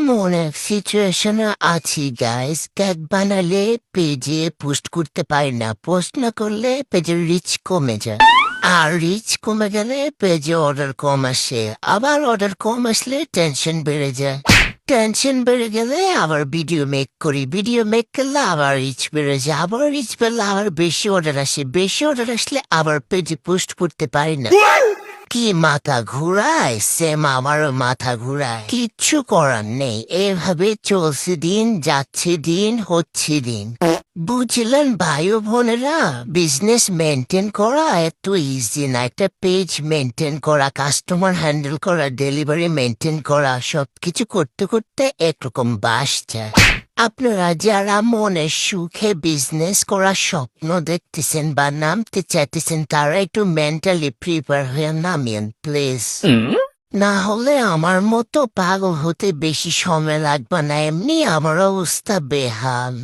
এমন এক সিচুয়েশনে আছি গাইস, কেক বানালে পেজে পোস্ট করতে পারি না। পোস্ট না করলে পেজের রিচ কমে যায়, আর রিচ কমে গেলে পেজে অর্ডার কম আসে, আবার অর্ডার কম আসলে টেনশন বেড়ে যায়। টেনশন বেড়ে গেলে আবার ভিডিও মেক করি, ভিডিও মেক করলে আবার রিচ বেড়ে যায়, আবার রিচ বেড়লে আবার বেশি অর্ডার আসে, বেশি অর্ডার আসলে আবার পেজে পোস্ট করতে পারি না। কি মাথা ঘুরায়, সেম আমারও মাথা ঘুরায়, কিচ্ছু করার নেই। এভাবে চলছে দিন, যাচ্ছে দিন, হচ্ছে দিন। বুঝলেন ভাই ও বোনেরা, বিজনেস মেনটেন করা এত ইজি না। একটা পেজ মেনটেন করা, কাস্টমার হ্যান্ডেল করা, ডেলিভারি মেনটেন করা, সবকিছু করতে করতে একরকম বাস যায়। আপনারা যারা মনে সুখে বিজনেস করার স্বপ্ন দেখতেছেন বা নামতে চাইতেছেন, তারা একটু মেন্টালি প্রিপেয়ার হয়ে নামিয়েন প্লিজ। না হলে আমার মতো পাগল হতে বেশি সময় লাগবে না, এমনি আমার অবস্থা বেহাল।